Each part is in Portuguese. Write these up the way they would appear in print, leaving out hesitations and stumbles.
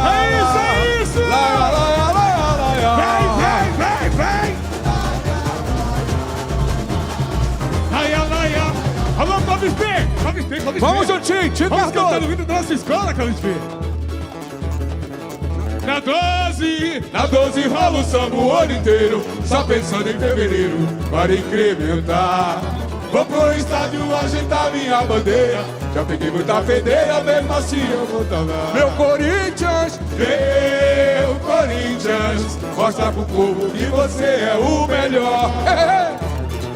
É isso, é isso! Vem! Alô, Clóvis B! Vamos juntinho, time Vamos das cantando o 12. hino da nossa escola, Clóvis B! Na 12 rola o samba o ano inteiro, só pensando em fevereiro para incrementar. Vou pro estádio ajeitar minha bandeira, já peguei muita fedeira, mesmo assim eu vou tá lá. Meu Corinthians, Mostra pro povo que você é o melhor.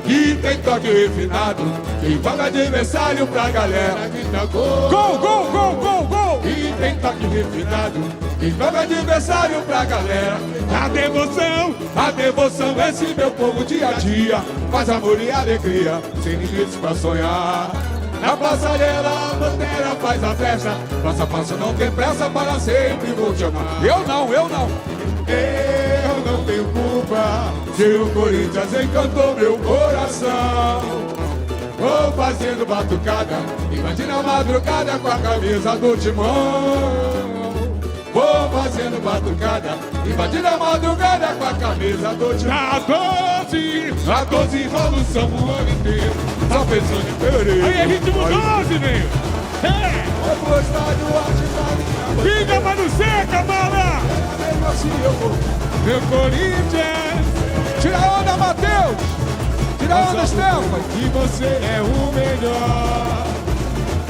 E tem toque refinado, quem paga adversário pra galera que tá gol. Gol! E tem toque refinado, quem paga adversário pra galera. A devoção, esse meu povo dia a dia, faz amor e alegria, sem limites pra sonhar. Na passarela a bandeira faz a festa, passo a passo não tem pressa, para sempre vou te amar. Eu não. Eu não tenho culpa se o Corinthians encantou meu coração. Vou fazendo batucada, invadindo a madrugada com a camisa do Timão. Vou fazendo batucada, invadindo a madrugada com a camisa do Timão. A 12 rola o samba o ano inteiro, só pensando em fevereiro. Aí é ritmo 12, velho! Vou pro estádio agitar minha bandeira, Fica, mas não seca, bala! mesmo assim eu vou. Meu Corinthians! Tira a onda, Matheus! Tira a onda, Stefan! Que você é o melhor.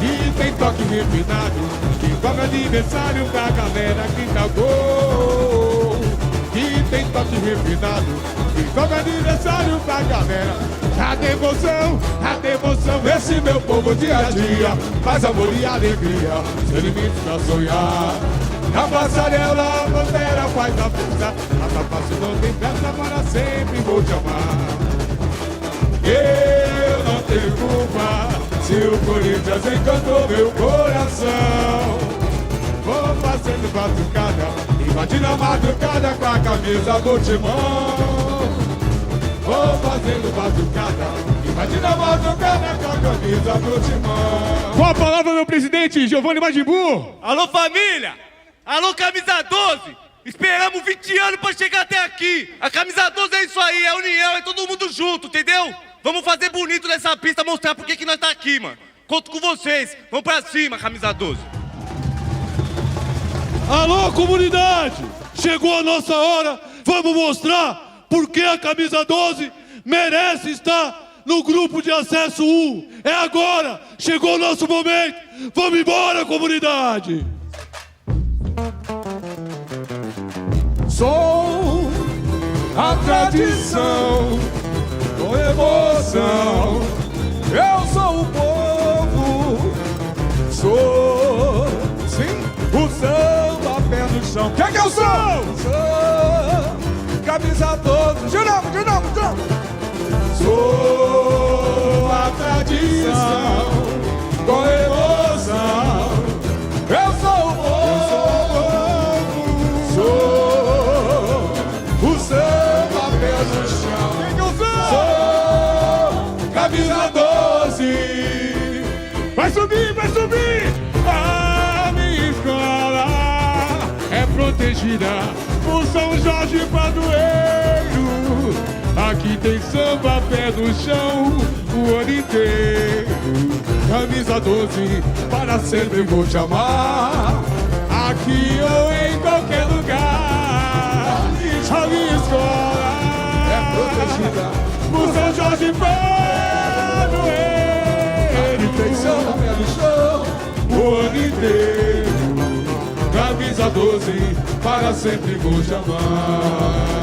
E tem toque refinado, que cobra aniversário da galera que tá gol. E tem toque refinado, que cobra aniversário da galera. A devoção, esse meu povo dia a dia, faz amor e alegria, sem limites pra sonhar. Na passarela a bandeira faz a força, passa passo não tem pressa, para sempre vou te amar. Eu não tenho culpa se o Corinthians encantou meu coração. Vou fazendo batucada, invadindo a madrugada com a camisa do Timão. Vou fazendo batucada, invadindo a madrugada com a camisa do Timão. Com a palavra, meu presidente, Giovanni Majimbu! Alô, família! Alô, camisa 12! Esperamos 20 anos pra chegar até aqui! A camisa 12 é isso aí, é união, é todo mundo junto, entendeu? Vamos fazer bonito nessa pista, mostrar por que nós tá aqui, mano. Conto com vocês, vamos pra cima, camisa 12. Alô, comunidade! Chegou a nossa hora, vamos mostrar por que a camisa 12 merece estar no grupo de acesso 1. É agora, chegou o nosso momento, vamos embora, comunidade! Sou a tradição, com emoção. Eu sou o povo, sou, sim, o samba pé no chão. Quem que eu sou? Sou camisa 12. De novo. Sou a tradição, com emoção. Eu sou o povo, sou o samba pé no chão. Quem que eu Sou camisa 12. Vai subir! A minha escola é protegida por São Jorge Padroeiro. Aqui tem samba pé no chão o ano inteiro. Camisa 12, para sempre vou te amar. Aqui ou em qualquer lugar. A minha escola é protegida por São Jorge Padroeiro. Tem samba pé no chão o ano inteiro. Camisa 12, para sempre vou te amar.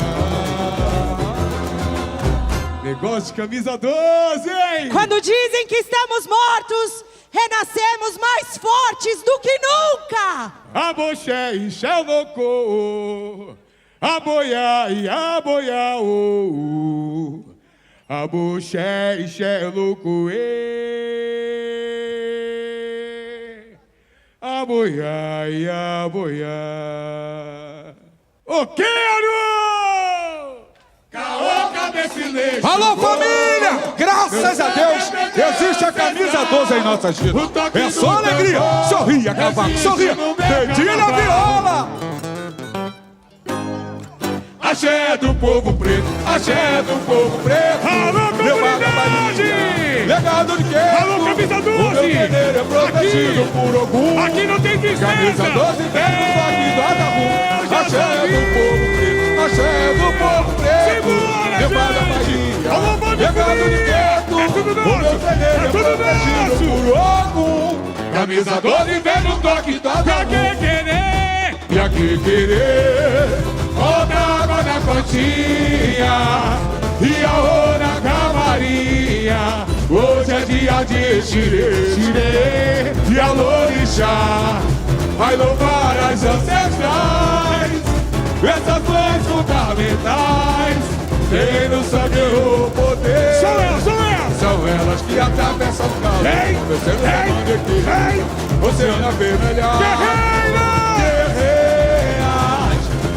Negócio de camisa 12, hein? Quando dizem que estamos mortos, renascemos mais fortes do que nunca. A boché encheu louco, a boia e a boia, oh, a boché encheu louco, a boia e a boia. O quero! Caô, cabeça e leite. Alô, família! Graças a Deus, existe a camisa 12. Deus em nossas vidas. É só alegria. Sorria, cavaco, sorria. Dedinho na viola. Axé do povo preto, axé do povo preto. Alô, comunidade! Legado de quê? Alô, camisa 12! O meu guerreiro é protegido por Ogum. Aqui não tem tristeza! Camisa 12 vem do toque do Adamu. Axé do povo preto, axé do povo preto. Simbora, Levada gente! Bahia, Alô, Bande legado de Fria! quê? É tudo O nosso! meu guerreiro É é tudo protegido nosso! por Ogum. Camisa 12 vem do toque do Pra Adamu. que querer? E aqui querer, roda água na cantinha e a rô na camarinha. Hoje é dia de xirê, e a lorixá vai louvar as ancestrais. Essas leis fundamentais tem no sangue o poder. São elas, são elas! São elas que atravessam o caos, Ei, vencendo a ei, bandeira, ei. oceano vermelhar.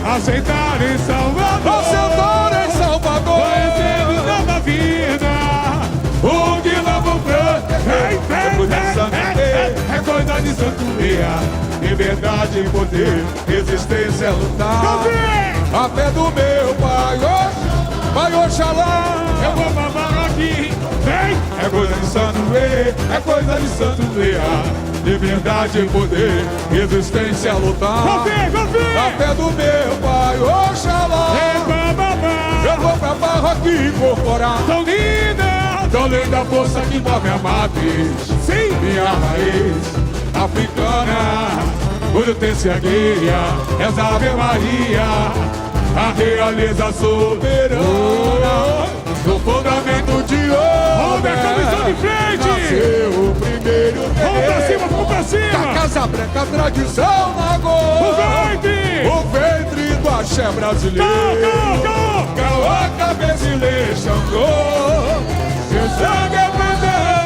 Aceitar em Salvador, Aceitar em Salvador. conhecendo nova vida. O quilombo branco é coisa de santuária. Liberdade e poder, resistência é lutar. A fé do meu pai Oxalá. Eu vou babar aqui, vem. É coisa de santuária, é coisa de santuária. Liberdade e poder, resistência é lutar. A fé do meu pai Oxalá. Eu vou pra paróquia incorporar. Tão linda a força que move a matriz. Sim, minha raiz africana. Quando tem se guia, essa Ave Maria, a realeza soberana. No fundamento de ouro, a comissão de frente! nasceu o primeiro rei. Vamos pra Da cima! Casa Branca, tradição na O goa. ventre! O ventre do axé brasileiro. Caô, cabeça e lê, Xangô. Seu sangue é pra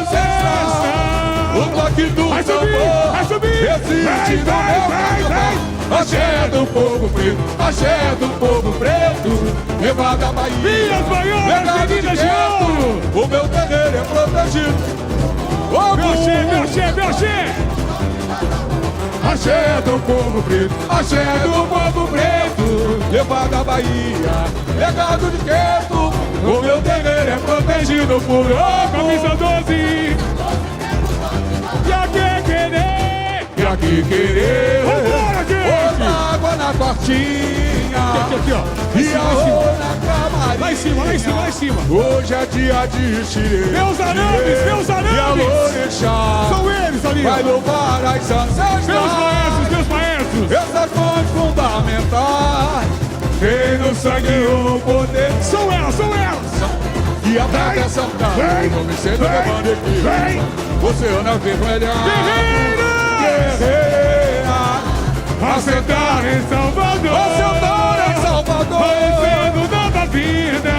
ancestral. O toque do Vai subir, tambor vai subir! existe no meu carnaval. Axé do povo preto, axé do povo preto. Levada Bahia, Vilas Baianas, Legado de meninas de gueto. ouro! O meu terreiro é protegido. Meu axé, meu axé, meu axé! axé do povo preto, axé do povo preto. Levada Bahia, legado de gueto. O meu terreiro é protegido por ouro. Camisa 12! E aqui querer! E aqui querer, Vambora, gente! Outra água na quartinha. Aqui, ó! E a rô na camarinha. Lá em cima, lá em cima, lá em cima! Hoje é dia de xirê. Meus arames, meus E a arames! lorixá São eles ali! vai louvar as Meus ancestrais. maestros, meus maestros! Essas fontes fundamentais tem no sangue o poder. São elas, são elas! E a proteção da Vem! não me sendo Vem! levando aqui. Vem! Oceano vermelhar. Guerreiras! Guerreira. Assentar em Salvador! Assentar em Salvador. Conhecendo nova vida!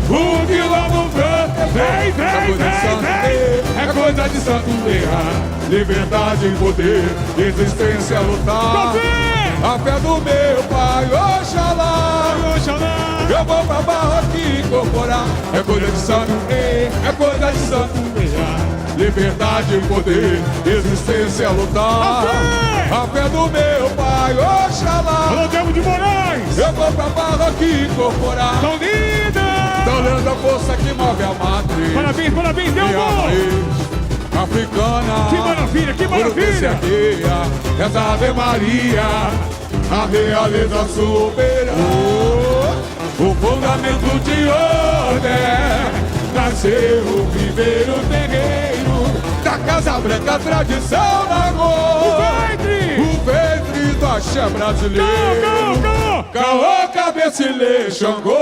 O quilombo branco! Vem, vem, vem, vem! é coisa de santo guerra. Liberdade e poder, resistência é lutar. A fé do meu pai Oxalá. Oxalá! Eu vou pra barra aqui incorporar. É coisa de santo rei, é coisa de santo guerra. Liberdade e poder, resistência é lutar. A fé do meu pai Oxalá. Alô, Demo de Moraes! Eu vou pra barra aqui incorporar. Tão linda! Tá olhando a força que move a matriz. Parabéns, parabéns, deu Minha bom! raiz africana. Que maravilha, que maravilha! Essa Ave Maria, a realeza soberana. O fundamento de ordem, nasceu o primeiro terreiro. Da Casa Branca, tradição na O rua. ventre! O ventre do axé brasileiro. Caô, cabeça e lê, Xangô.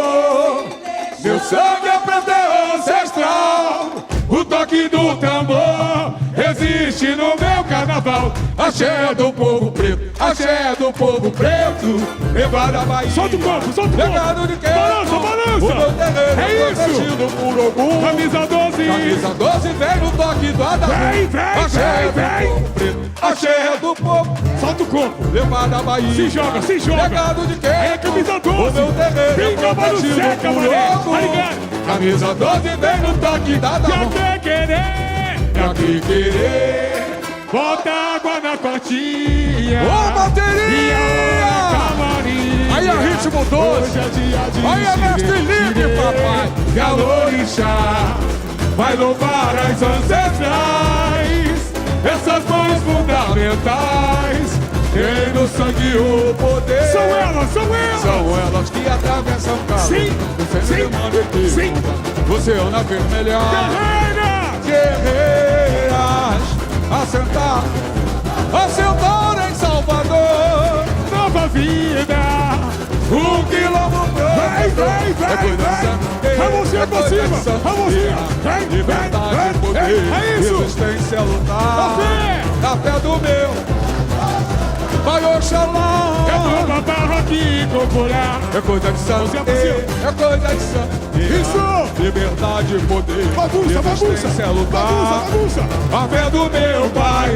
Meu sangue é pra ter ancestral. O toque do tambor existe no meu carnaval. Axé do povo preto, axé do povo preto. Levada Bahia, Solta o corpo, solta o corpo! Legado de quem? Balança, O meu balança! terreiro É isso! protegido por Ogum. Camisa 12! Camisa 12 vem no toque do Adamu. Vem, vem, Axé vem, do povo preto, axé do povo. Solta o corpo! Levada Bahia. Se joga, se joga! Legado de quem? É camisa 12! O meu terreiro é Pinga, mano, protegido seca, por mané! Ogum. Tá ligado? Camisa 12 vem no toque da E Adamu. até querer! pra que querer? Bota água na cotinha. Ô, bateria! Aí é ritmo 12. Hoje é dia de Aí é mestre livre, papai. E a Lorixá vai louvar as ancestrais, essas mães fundamentais. Tem no sangue o poder. São elas, são elas. São elas que atravessam o carro. Sim, Você sim, me manda aqui. sim. Você é na vermelha. Guerreira, Guerreiras, assentar em Salvador. nova vida. Um quilômetro. Vai, vai, vai, vai. Vamos ir pra cima. Vamos ir. Vem, Liberdade, vem, poder, vem. É isso. resistência, lutar. Na fé. Na fé do meu. Vai, Oxalá. É nova barra aqui incorporar. É coisa de santo. Você é possível. É coisa de santo. Isso. Liberdade, poder. Bagunça, bagunça. Resistência, lutar. Bagunça, bagunça. A fé do meu pai.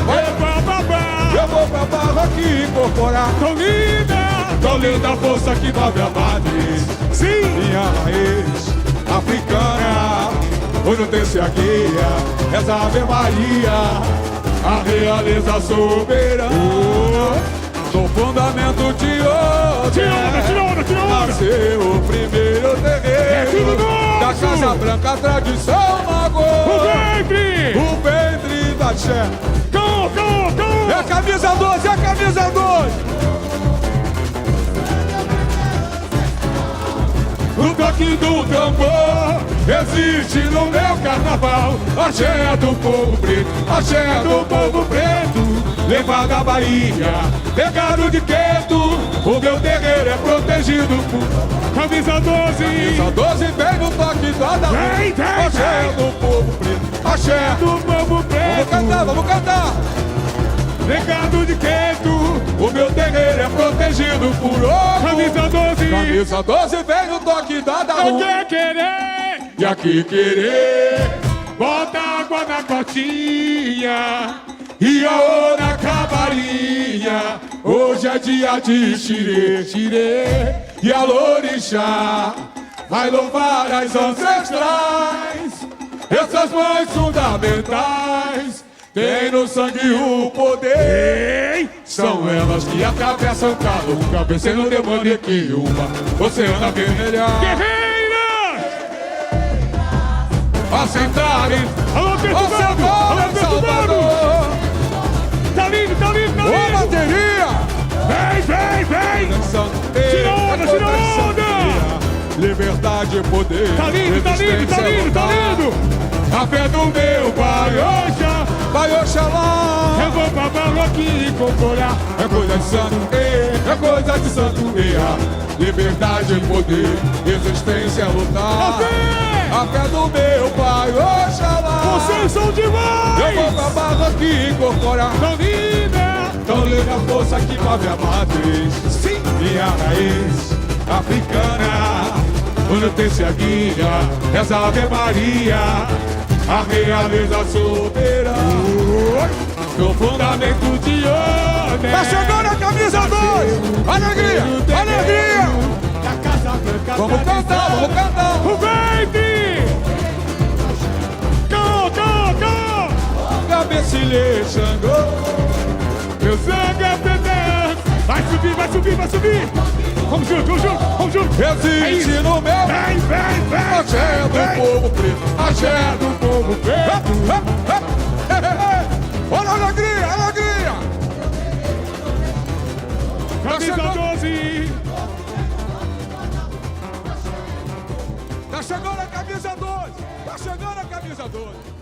Vai, bababá. Eu vou pra barra aqui incorporar. Tão linda a força que move a matriz. Sim. Minha raiz africana, onde tem se a guia, essa Ave Maria, a realeza soberana, no fundamento de hoje, Tira onda. nasceu o primeiro É tudo terreiro nosso. da Casa Branca, tradição magô, O ventre da Xé. É a camisa 12, é a camisa 12. O toque do tambor existe no meu carnaval. Axé do povo preto, axé do povo preto. Levado à Bahia, pegado de quieto. O meu terreiro é protegido por camisa 12. Camisa 12 vem no toque da Vem, vem, axé vem. do povo preto, axé. Do povo preto. Vamos cantar. Pegado de quieto. O meu terreiro é protegido por ouro. Camisa 12. Camisa 12 vem no toque da Eu quero querer. E aqui querer. Bota água na cotinha e a na cavalinha. Hoje é dia de xirê, xirê. E a Lorixá vai louvar as ancestrais, essas mães fundamentais. Tem no sangue o poder. São elas que atravessam cada um, cabeceiro demônio que uma oceana vermelha. Guerreiras! Assentarem. Alô, Perturbado! Alô, Perturbado! Tá lindo, tá lindo, tá Ô, lindo! bateria! Vem! Tira onda, tira onda! Liberdade, poder. Tá lindo, tá lindo, tá lindo, tá lindo! A fé do meu pai, Oxa! Vai, Oxalá! Eu vou pra barra aqui incorporar. É coisa de santo, é coisa de santo, liberdade, poder, resistência, lutar. A fé do meu pai, Oxalá! Vocês são demais! Eu vou pra barra aqui incorporar. Tão linda A força que move a matriz. Sim! Minha raiz africana, onde tem se a guia, essa Ave Maria, a realeza soberana, No fundamento de ordem. tá chegando a camisa 2, alegria, alegria, Da Casa Branca. vamos cantar, vamos cantar. O verde! Cabecilhe, Xangô, Meu sangue é pedante. Vai subir, vai subir, vai subir. Vamos junto, vamos junto, vamos junto. existe no meu Vem, vem, vem. axé do povo preto, axé do Povo preto. olha a alegria, alegria. Camisa 12. Tá chegando a camisa 12, tá chegando a camisa 12.